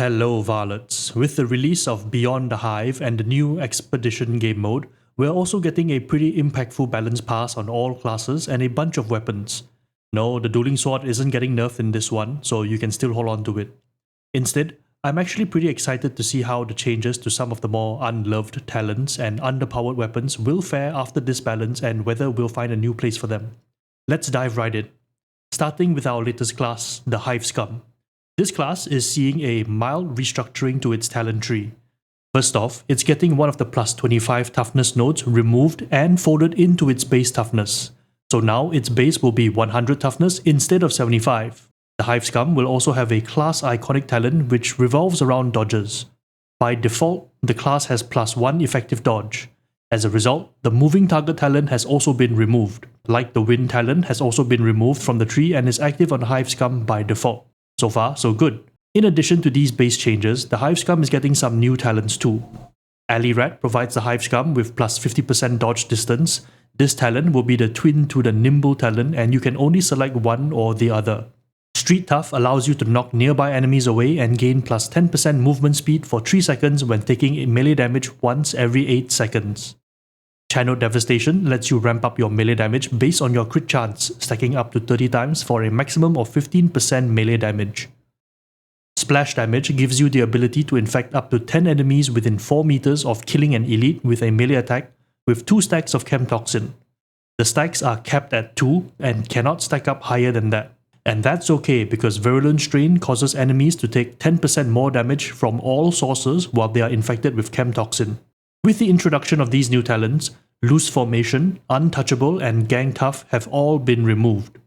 Hello Varlets. With the release of Beyond the Hive and the new Expedition game mode, we're also getting a pretty impactful balance pass on all classes and a bunch of weapons. No, the dueling sword isn't getting nerfed in this one, so you can still hold on to it. Instead, I'm actually pretty excited to see how the changes to some of the more unloved talents and underpowered weapons will fare after this balance and whether we'll find a new place for them. Let's dive right in. Starting with our latest class, the Hive Scum. This class is seeing a mild restructuring to its talent tree. First off, it's getting one of the plus 25 toughness nodes removed and folded into its base toughness. So now its base will be 100 toughness instead of 75. The Hive Scum will also have a class iconic talent which revolves around dodges. By default, the class has plus 1 effective dodge. As a result, the moving target talent has also been removed. Like the wind talent has also been removed from the tree and is active on Hive Scum by default. So far, so good. In addition to these base changes, the Hive Scum is getting some new talents too. Alley Rat provides the Hive Scum with plus 50% dodge distance. This talent will be the twin to the Nimble talent and you can only select one or the other. Street Tough allows you to knock nearby enemies away and gain plus 10% movement speed for 3 seconds when taking melee damage once every 8 seconds. Channel Devastation lets you ramp up your melee damage based on your crit chance, stacking up to 30 times for a maximum of 15% melee damage. Splash Damage gives you the ability to infect up to 10 enemies within 4 meters of killing an elite with a melee attack with 2 stacks of Chem Toxin. The stacks are capped at 2 and cannot stack up higher than that. And that's okay because Virulent Strain causes enemies to take 10% more damage from all sources while they are infected with Chem Toxin. With the introduction of these new talents, Loose Formation, Untouchable and Gang Tough have all been removed.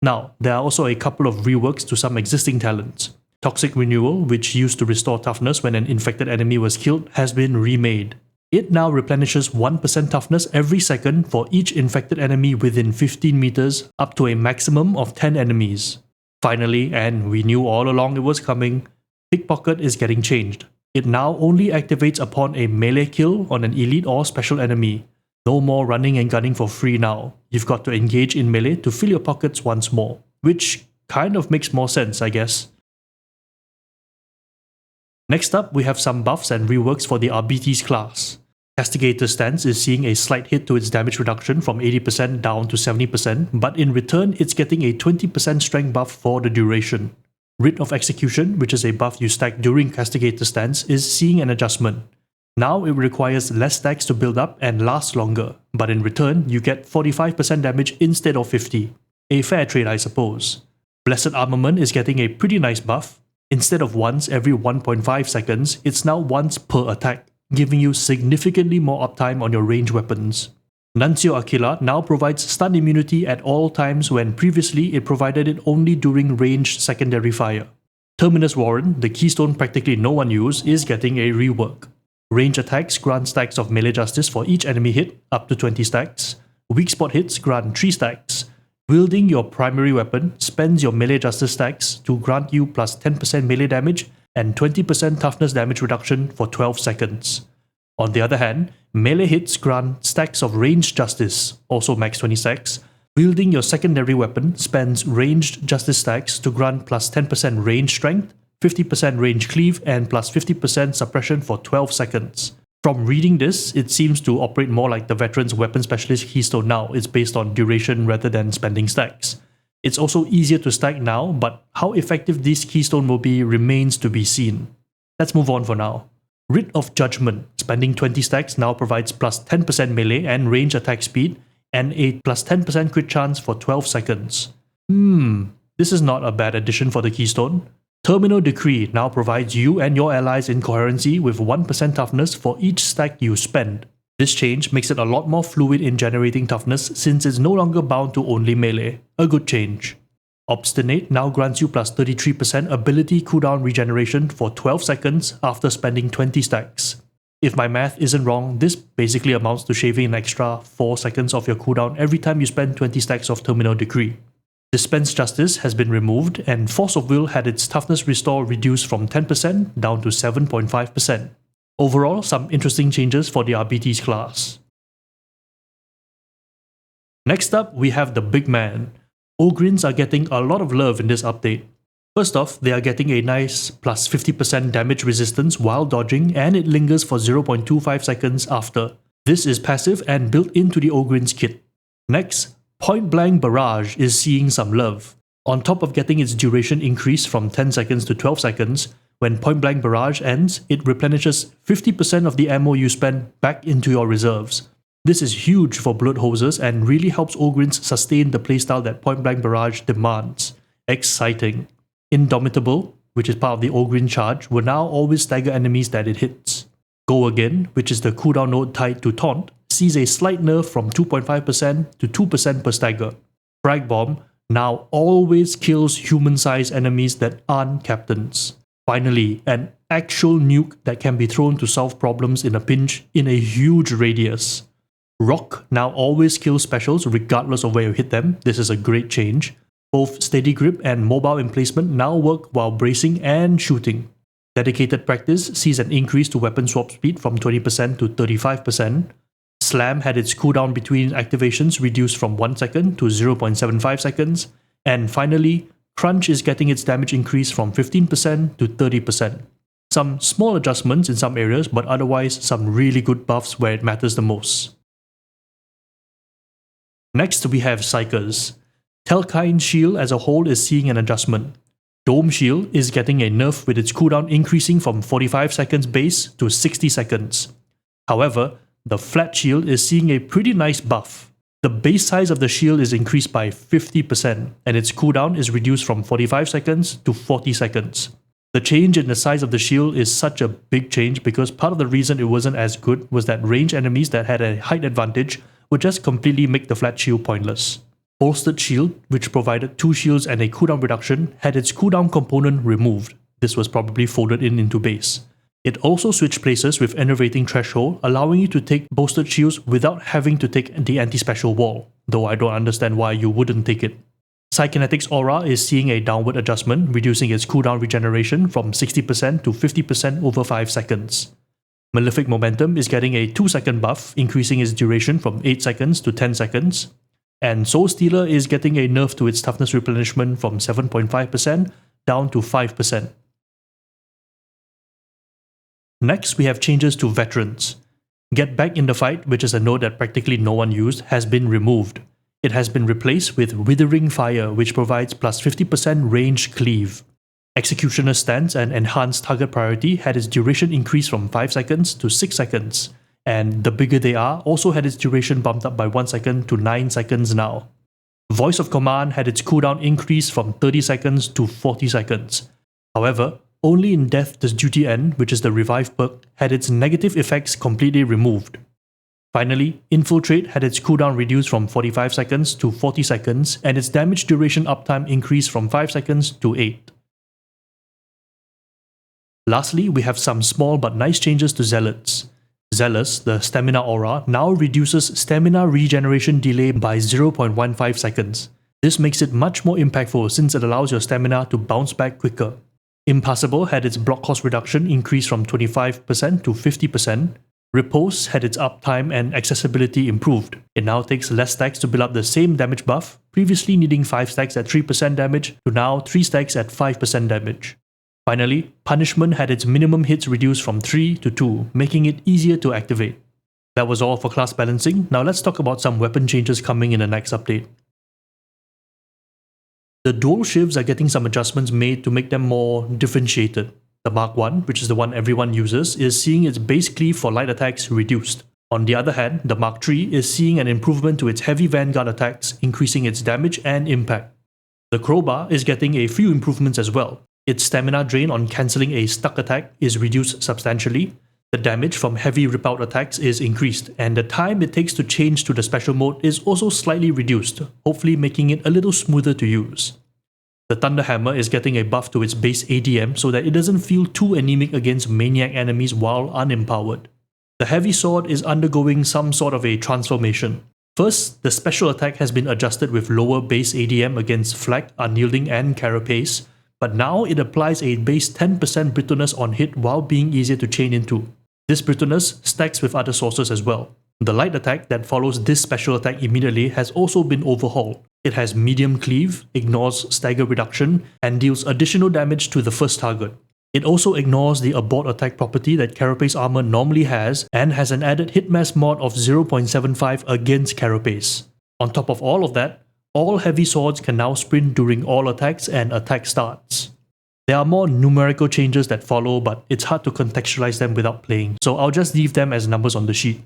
Now, there are also a couple of reworks to some existing talents. Toxic Renewal, which used to restore toughness when an infected enemy was killed, has been remade. It now replenishes 1% toughness every second for each infected enemy within 15 meters up to a maximum of 10 enemies. Finally, and we knew all along it was coming, Pickpocket is getting changed. It now only activates upon a melee kill on an elite or special enemy. No more running and gunning for free now. You've got to engage in melee to fill your pockets once more. Which kind of makes more sense, I guess. Next up, we have some buffs and reworks for the Arbites class. Castigator's Stance is seeing a slight hit to its damage reduction from 80% down to 70%, but in return, it's getting a 20% strength buff for the duration. Writ of Execution, which is a buff you stack during Castigator's Stance, is seeing an adjustment. Now it requires less stacks to build up and last longer, but in return, you get 45% damage instead of 50. A fair trade, I suppose. Blessed Armament is getting a pretty nice buff. Instead of once every 1.5 seconds, it's now once per attack, giving you significantly more uptime on your ranged weapons. Nuncio Aquila now provides stun immunity at all times when previously it provided it only during ranged secondary fire. Terminus Warren, the keystone practically no one used, is getting a rework. Range attacks grant stacks of melee justice for each enemy hit, up to 20 stacks. Weak spot hits grant 3 stacks. Wielding your primary weapon spends your melee justice stacks to grant you plus 10% melee damage and 20% toughness damage reduction for 12 seconds. On the other hand, melee hits grant stacks of ranged justice, also max 20 stacks. Wielding your secondary weapon spends ranged justice stacks to grant plus 10% range strength, 50% range cleave, and plus 50% suppression for 12 seconds. From reading this, it seems to operate more like the Veteran's Weapon Specialist keystone now. It's based on duration rather than spending stacks. It's also easier to stack now, but how effective this keystone will be remains to be seen. Let's move on for now. Writ of Judgment, spending 20 stacks now provides plus 10% melee and range attack speed, and a plus 10% crit chance for 12 seconds. This is not a bad addition for the keystone. Terminal Decree now provides you and your allies in coherency with 1% toughness for each stack you spend. This change makes it a lot more fluid in generating toughness since it's no longer bound to only melee. A good change. Obstinate now grants you plus 33% ability cooldown regeneration for 12 seconds after spending 20 stacks. If my math isn't wrong, this basically amounts to shaving an extra 4 seconds of your cooldown every time you spend 20 stacks of Terminal Decree. Dispense Justice has been removed and Force of Will had its toughness restore reduced from 10% down to 7.5%. Overall, some interesting changes for the Arbites class. Next up, we have the big man. Ogryns are getting a lot of love in this update. First off, they are getting a nice plus 50% damage resistance while dodging, and it lingers for 0.25 seconds after. This is passive and built into the Ogryns kit. Next, Point Blank Barrage is seeing some love. On top of getting its duration increased from 10 seconds to 12 seconds, when Point Blank Barrage ends, it replenishes 50% of the ammo you spend back into your reserves. This is huge for bullet hosers and really helps Ogryns sustain the playstyle that Point Blank Barrage demands. Exciting. Indomitable, which is part of the Ogryn charge, will now always stagger enemies that it hits. Go Again, which is the cooldown node tied to Taunt, sees a slight nerf from 2.5% to 2% per stagger. Frag Bomb now always kills human-sized enemies that aren't captains. Finally, an actual nuke that can be thrown to solve problems in a pinch in a huge radius. Rock now always kills specials regardless of where you hit them. This is a great change. Both Steady Grip and Mobile Emplacement now work while bracing and shooting. Dedicated Practice sees an increase to weapon swap speed from 20% to 35%. Slam had its cooldown between activations reduced from 1 second to 0.75 seconds. And finally, Crunch is getting its damage increase from 15% to 30%. Some small adjustments in some areas, but otherwise some really good buffs where it matters the most. Next, we have Psykers. Telkine's shield as a whole is seeing an adjustment. Dome Shield is getting a nerf with its cooldown increasing from 45 seconds base to 60 seconds. However, the Flat Shield is seeing a pretty nice buff. The base size of the shield is increased by 50% and its cooldown is reduced from 45 seconds to 40 seconds. The change in the size of the shield is such a big change because part of the reason it wasn't as good was that ranged enemies that had a height advantage would just completely make the Flat Shield pointless. Bolstered Shield, which provided 2 shields and a cooldown reduction, had its cooldown component removed. This was probably folded in into base. It also switched places with Enervating Threshold, allowing you to take Bolstered Shields without having to take the anti-special wall, though I don't understand why you wouldn't take it. Psykinetic's Aura is seeing a downward adjustment, reducing its cooldown regeneration from 60% to 50% over 5 seconds. Malefic Momentum is getting a 2-second buff, increasing its duration from 8 seconds to 10 seconds. And Soul Stealer is getting a nerf to its toughness replenishment from 7.5% down to 5%. Next, we have changes to Veterans. Get Back in the Fight, which is a node that practically no one used, has been removed. It has been replaced with Withering Fire, which provides plus 50% range cleave. Executioner's Stance and Enhanced Target Priority had its duration increased from 5 seconds to 6 seconds. And the bigger they are also had its duration bumped up by 1 second to 9 seconds now. Voice of Command had its cooldown increased from 30 seconds to 40 seconds. However, only in Death Does Duty End, which is the revive perk, had its negative effects completely removed. Finally, Infiltrate had its cooldown reduced from 45 seconds to 40 seconds and its damage duration uptime increased from 5 seconds to 8. Lastly, we have some small but nice changes to Zealots. Zealous, the Stamina Aura, now reduces stamina regeneration delay by 0.15 seconds. This makes it much more impactful since it allows your stamina to bounce back quicker. Impassable had its block cost reduction increased from 25% to 50%. Repose had its uptime and accessibility improved. It now takes less stacks to build up the same damage buff, previously needing 5 stacks at 3% damage to now 3 stacks at 5% damage. Finally, Punishment had its minimum hits reduced from 3 to 2, making it easier to activate. That was all for class balancing. Now let's talk about some weapon changes coming in the next update. The dual Shivs are getting some adjustments made to make them more differentiated. The Mark I, which is the one everyone uses, is seeing its base cleave for light attacks reduced. On the other hand, the Mark III is seeing an improvement to its heavy vanguard attacks, increasing its damage and impact. The Crowbar is getting a few improvements as well. Its stamina drain on cancelling a stuck attack is reduced substantially, the damage from heavy rip-out attacks is increased, and the time it takes to change to the special mode is also slightly reduced, hopefully making it a little smoother to use. The Thunderhammer is getting a buff to its base ADM so that it doesn't feel too anemic against maniac enemies while unempowered. The Heavy Sword is undergoing some sort of a transformation. First, the special attack has been adjusted with lower base ADM against Flak, Unyielding and Carapace, but now it applies a base 10% brittleness on hit while being easier to chain into. This brittleness stacks with other sources as well. The light attack that follows this special attack immediately has also been overhauled. It has medium cleave, ignores stagger reduction, and deals additional damage to the first target. It also ignores the abort attack property that Carapace armor normally has and has an added hit mass mod of 0.75 against Carapace. On top of all of that, all heavy swords can now sprint during all attacks and attack starts. There are more numerical changes that follow, but it's hard to contextualize them without playing, so I'll just leave them as numbers on the sheet.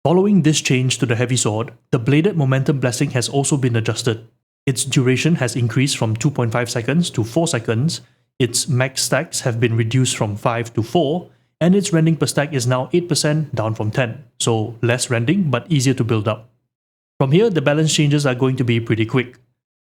Following this change to the heavy sword, the bladed momentum blessing has also been adjusted. Its duration has increased from 2.5 seconds to 4 seconds, its max stacks have been reduced from 5 to 4, and its rending per stack is now 8% down from 10, so less rending but easier to build up. From here, the balance changes are going to be pretty quick.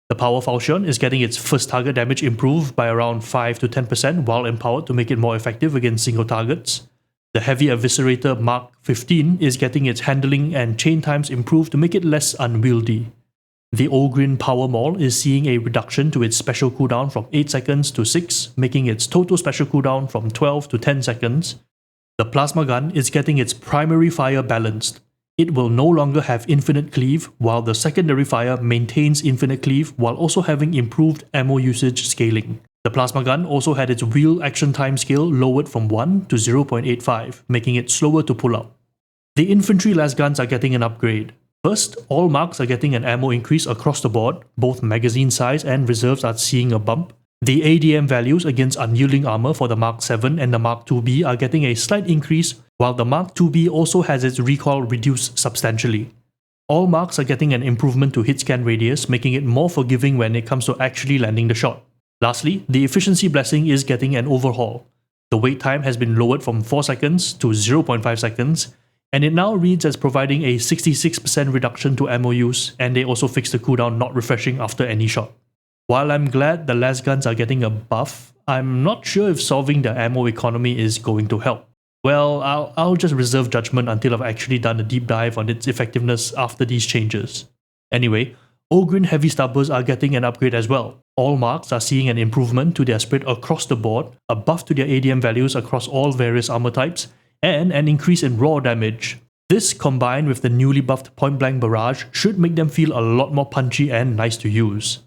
The Power Falchion is getting its first target damage improved by around 5 to 10% while empowered to make it more effective against single targets. The Heavy Eviscerator Mark 15 is getting its handling and chain times improved to make it less unwieldy. The Ogryns Power Maul is seeing a reduction to its special cooldown from 8 seconds to 6, making its total special cooldown from 12 to 10 seconds. The Plasma Gun is getting its primary fire balanced. It will no longer have infinite cleave, while the secondary fire maintains infinite cleave while also having improved ammo usage scaling. The Plasma Gun also had its wheel action time scale lowered from 1 to 0.85, making it slower to pull out. The Infantry Lasguns are getting an upgrade. First, all marks are getting an ammo increase across the board, both magazine size and reserves are seeing a bump. The ADM values against unyielding armor for the Mark 7 and the Mark 2B are getting a slight increase, while the Mark 2B also has its recoil reduced substantially. All marks are getting an improvement to hit scan radius, making it more forgiving when it comes to actually landing the shot. Lastly, the Efficiency Blessing is getting an overhaul. The wait time has been lowered from 4 seconds to 0.5 seconds, and it now reads as providing a 66% reduction to ammo use, and they also fixed the cooldown not refreshing after any shot. While I'm glad the Lasguns are getting a buff, I'm not sure if solving the ammo economy is going to help. Well, I'll just reserve judgment until I've actually done a deep dive on its effectiveness after these changes. Anyway, Ogryns Heavy Stubbers are getting an upgrade as well. All marks are seeing an improvement to their spread across the board, a buff to their ADM values across all various armor types, and an increase in raw damage. This, combined with the newly buffed Point Blank Barrage, should make them feel a lot more punchy and nice to use.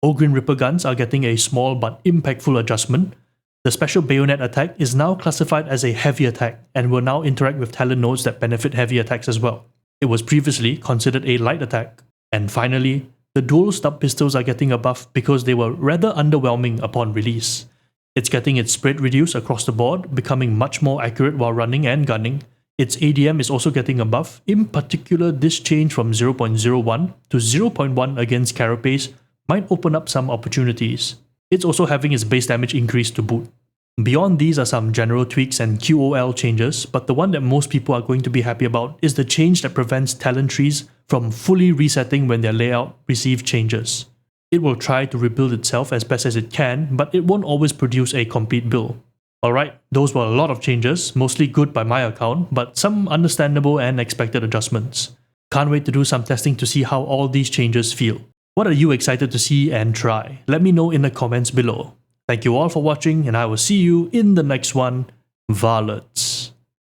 Ogryns Ripper Guns are getting a small but impactful adjustment. The Special Bayonet attack is now classified as a heavy attack and will now interact with talent nodes that benefit heavy attacks as well. It was previously considered a light attack. And finally, the dual Stubpistols are getting a buff because they were rather underwhelming upon release. It's getting its spread reduced across the board, becoming much more accurate while running and gunning. Its ADM is also getting a buff, in particular this change from 0.01 to 0.1 against Carapace might open up some opportunities. It's also having its base damage increased to boot. Beyond these are some general tweaks and QOL changes, but the one that most people are going to be happy about is the change that prevents talent trees from fully resetting when their layout receives changes. It will try to rebuild itself as best as it can, but it won't always produce a complete build. Alright, those were a lot of changes, mostly good by my account, but some understandable and expected adjustments. Can't wait to do some testing to see how all these changes feel. What are you excited to see and try? Let me know in the comments below. Thank you all for watching, and I will see you in the next one. Varlets.